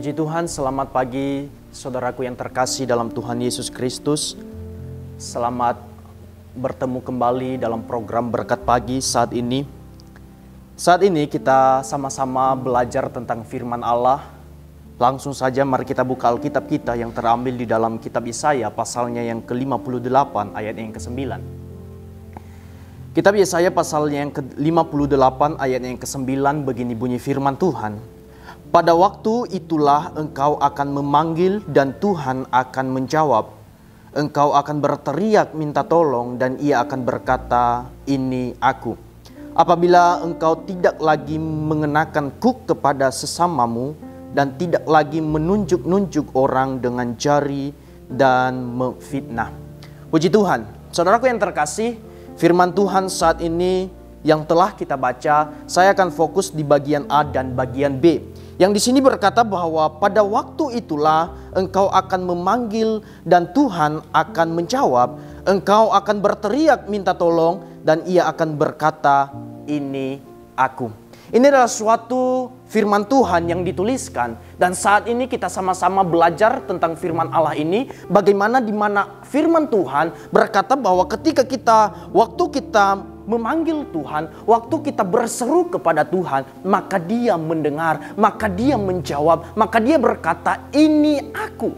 Puji Tuhan, selamat pagi saudaraku yang terkasih dalam Tuhan Yesus Kristus. Selamat bertemu kembali dalam program Berkat Pagi saat ini. Saat ini kita sama-sama belajar tentang firman Allah. Langsung saja mari kita buka Alkitab kita yang terambil di dalam kitab Yesaya pasalnya yang ke-58 ayat yang ke-9. Kitab Yesaya pasalnya yang ke-58 ayat yang ke-9 begini bunyi firman Tuhan. Pada waktu itulah engkau akan memanggil dan Tuhan akan menjawab. Engkau akan berteriak minta tolong dan ia akan berkata, ini aku. Apabila engkau tidak lagi mengenakan kuk kepada sesamamu dan tidak lagi menunjuk-nunjuk orang dengan jari dan memfitnah. Puji Tuhan, saudaraku yang terkasih, firman Tuhan saat ini yang telah kita baca, saya akan fokus di bagian A dan bagian B. Yang di sini berkata bahwa pada waktu itulah engkau akan memanggil dan Tuhan akan menjawab. Engkau akan berteriak minta tolong dan ia akan berkata, ini aku. Ini adalah suatu firman Tuhan yang dituliskan. Dan saat ini kita sama-sama belajar tentang firman Allah ini. Bagaimana di mana firman Tuhan berkata bahwa ketika waktu kita memanggil Tuhan, waktu kita berseru kepada Tuhan, maka Dia mendengar, maka Dia menjawab, maka Dia berkata, ini aku.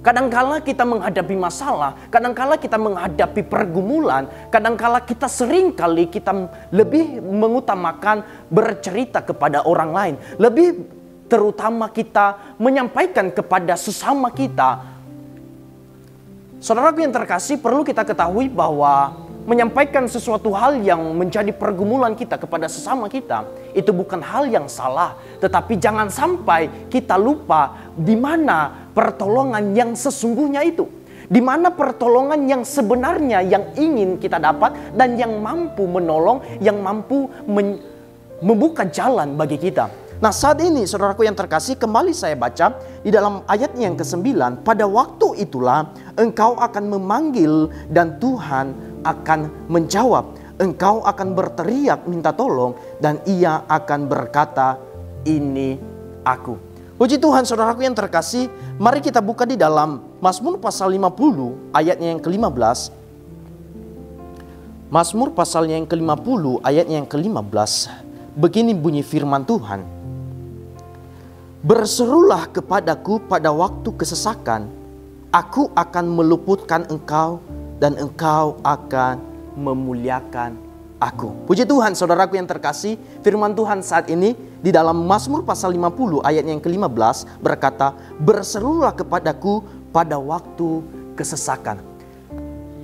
Kadangkala kita menghadapi masalah, kadangkala kita menghadapi pergumulan, kadangkala kita seringkali kita lebih mengutamakan bercerita kepada orang lain, lebih terutama kita menyampaikan kepada sesama kita. Saudaraku yang terkasih, perlu kita ketahui bahwa menyampaikan sesuatu hal yang menjadi pergumulan kita kepada sesama kita itu bukan hal yang salah, tetapi jangan sampai kita lupa di mana pertolongan yang sesungguhnya itu, di mana pertolongan yang sebenarnya yang ingin kita dapat dan yang mampu menolong, yang mampu membuka jalan bagi kita. Nah, saat ini saudaraku yang terkasih, kembali saya baca di dalam ayatnya yang ke-9, pada waktu itulah engkau akan memanggil dan Tuhan akan menjawab. Engkau akan berteriak minta tolong dan ia akan berkata, ini aku. Puji Tuhan, saudaraku yang terkasih, mari kita buka di dalam Mazmur pasal 50 ayatnya yang ke-15. Mazmur pasalnya yang ke-50 ayatnya yang ke-15. Begini bunyi firman Tuhan. Berserulah kepadaku pada waktu kesesakan, aku akan meluputkan engkau dan engkau akan memuliakan aku. Puji Tuhan, saudaraku yang terkasih, firman Tuhan saat ini di dalam Mazmur pasal 50 ayat yang ke-15 berkata, berserulah kepadaku pada waktu kesesakan.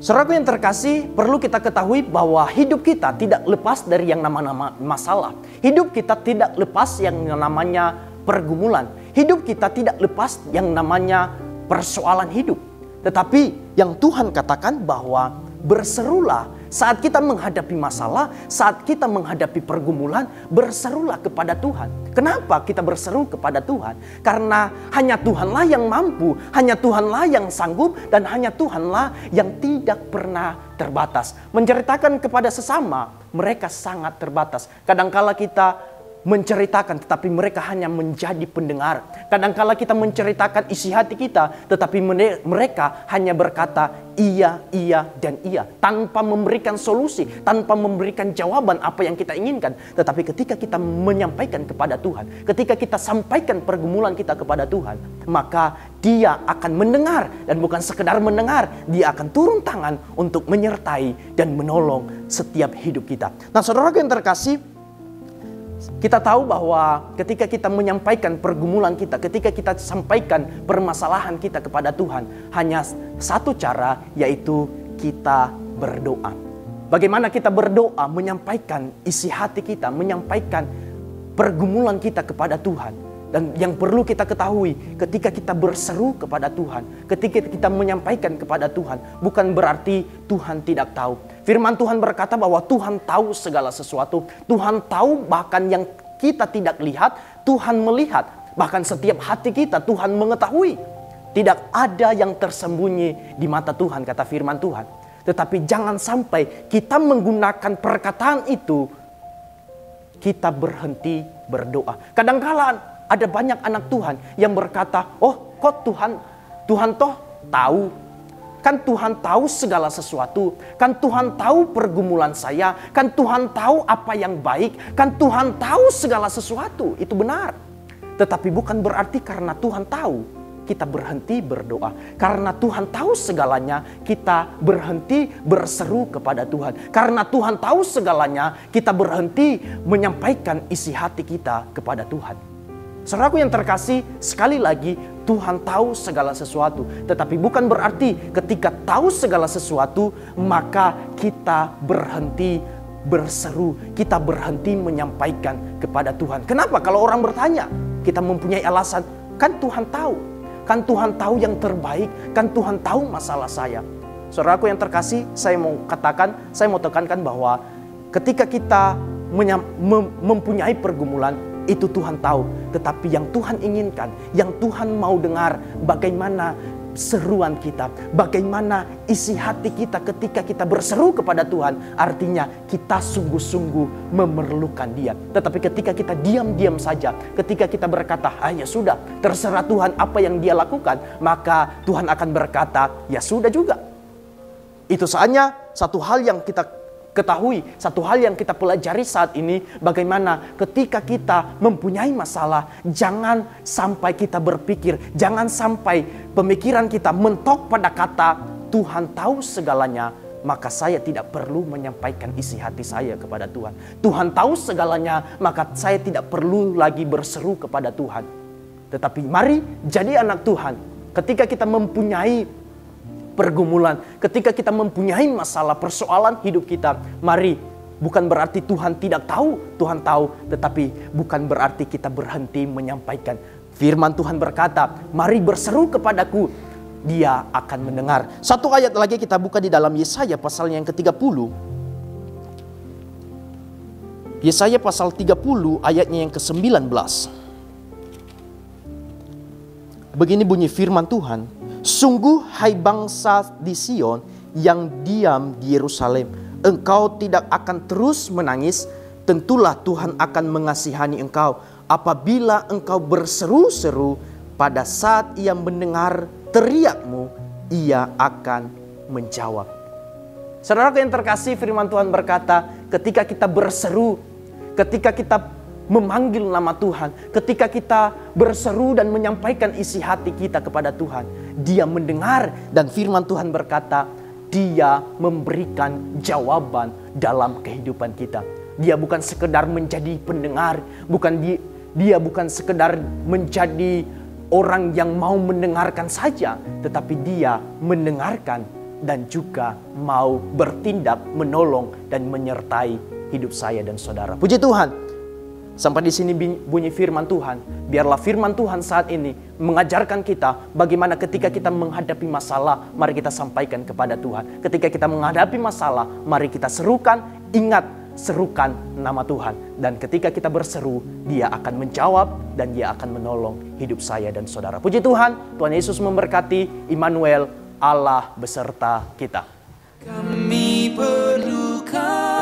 Saudaraku yang terkasih, perlu kita ketahui bahwa hidup kita tidak lepas dari yang namanya masalah. Hidup kita tidak lepas yang namanya pergumulan. Hidup kita tidak lepas yang namanya persoalan hidup. Tetapi yang Tuhan katakan bahwa berserulah saat kita menghadapi masalah, saat kita menghadapi pergumulan, berserulah kepada Tuhan. Kenapa kita berseru kepada Tuhan? Karena hanya Tuhanlah yang mampu, hanya Tuhanlah yang sanggup, dan hanya Tuhanlah yang tidak pernah terbatas. Menceritakan kepada sesama, mereka sangat terbatas. Kadangkala kita menceritakan, tetapi mereka hanya menjadi pendengar. Kadangkala kita menceritakan isi hati kita, tetapi mereka hanya berkata iya, iya, dan iya, tanpa memberikan solusi, tanpa memberikan jawaban apa yang kita inginkan. Tetapi ketika kita menyampaikan kepada Tuhan, ketika kita sampaikan pergumulan kita kepada Tuhan, maka Dia akan mendengar, dan bukan sekedar mendengar, Dia akan turun tangan untuk menyertai dan menolong setiap hidup kita. Nah, saudara yang terkasih, kita tahu bahwa ketika kita menyampaikan pergumulan kita, ketika kita sampaikan permasalahan kita kepada Tuhan, hanya satu cara, yaitu kita berdoa. Bagaimana kita berdoa, menyampaikan isi hati kita, menyampaikan pergumulan kita kepada Tuhan. Dan yang perlu kita ketahui, ketika kita berseru kepada Tuhan, ketika kita menyampaikan kepada Tuhan, bukan berarti Tuhan tidak tahu. Firman Tuhan berkata bahwa Tuhan tahu segala sesuatu. Tuhan tahu bahkan yang kita tidak lihat, Tuhan melihat. Bahkan setiap hati kita Tuhan mengetahui. Tidak ada yang tersembunyi di mata Tuhan, kata firman Tuhan. Tetapi jangan sampai kita menggunakan perkataan itu, kita berhenti berdoa. Kadangkala ada banyak anak Tuhan yang berkata, oh kok Tuhan toh tahu. Kan Tuhan tahu segala sesuatu. Kan Tuhan tahu pergumulan saya. Kan Tuhan tahu apa yang baik. Kan Tuhan tahu segala sesuatu. Itu benar. Tetapi bukan berarti karena Tuhan tahu kita berhenti berdoa. Karena Tuhan tahu segalanya, kita berhenti berseru kepada Tuhan. Karena Tuhan tahu segalanya, kita berhenti menyampaikan isi hati kita kepada Tuhan. Saudaraku yang terkasih, sekali lagi Tuhan tahu segala sesuatu. Tetapi bukan berarti ketika tahu segala sesuatu, maka kita berhenti berseru. Kita berhenti menyampaikan kepada Tuhan. Kenapa? Kalau orang bertanya, kita mempunyai alasan. Kan Tuhan tahu. Kan Tuhan tahu yang terbaik. Kan Tuhan tahu masalah saya. Saudaraku yang terkasih, saya mau tekankan bahwa ketika kita mempunyai pergumulan, itu Tuhan tahu. Tetapi yang Tuhan inginkan, yang Tuhan mau dengar, bagaimana seruan kita, bagaimana isi hati kita ketika kita berseru kepada Tuhan. Artinya kita sungguh-sungguh memerlukan Dia. Tetapi ketika kita diam-diam saja, ketika kita berkata, ya sudah, terserah Tuhan apa yang Dia lakukan, maka Tuhan akan berkata, ya sudah juga. Itu saatnya satu hal yang kita ketahui, satu hal yang kita pelajari saat ini, bagaimana ketika kita mempunyai masalah, jangan sampai kita berpikir, jangan sampai pemikiran kita mentok pada kata Tuhan tahu segalanya, maka saya tidak perlu menyampaikan isi hati saya kepada Tuhan. Tuhan tahu segalanya, maka saya tidak perlu lagi berseru kepada Tuhan. Tetapi mari jadi anak Tuhan. Ketika kita mempunyai pergumulan, ketika kita mempunyai masalah persoalan hidup kita, mari, bukan berarti Tuhan tidak tahu, Tuhan tahu, tetapi bukan berarti kita berhenti menyampaikan. Firman Tuhan berkata, mari berseru kepadaku, Dia akan mendengar. Satu ayat lagi kita buka di dalam Yesaya pasal yang ke-30. Yesaya pasal 30 ayatnya yang ke-19. Begini bunyi firman Tuhan, sungguh hai bangsa di Sion yang diam di Yerusalem, engkau tidak akan terus menangis, tentulah Tuhan akan mengasihani engkau. Apabila engkau berseru-seru, pada saat Ia mendengar teriakmu, Ia akan menjawab. Saudara yang terkasih, firman Tuhan berkata, ketika kita berseru, ketika kita memanggil nama Tuhan, ketika kita berseru dan menyampaikan isi hati kita kepada Tuhan, Dia mendengar, dan firman Tuhan berkata, Dia memberikan jawaban dalam kehidupan kita. Dia bukan sekedar menjadi pendengar, Dia bukan sekedar menjadi orang yang mau mendengarkan saja, tetapi Dia mendengarkan dan juga mau bertindak, menolong dan menyertai hidup saya dan saudara. Puji Tuhan. Sampai di sini bunyi firman Tuhan. Biarlah firman Tuhan saat ini mengajarkan kita bagaimana ketika kita menghadapi masalah, mari kita sampaikan kepada Tuhan. Ketika kita menghadapi masalah, mari kita serukan, ingat, serukan nama Tuhan. Dan ketika kita berseru, Dia akan menjawab dan Dia akan menolong hidup saya dan saudara. Puji Tuhan, Tuhan Yesus memberkati. Immanuel, Allah beserta kita. Kami perlukan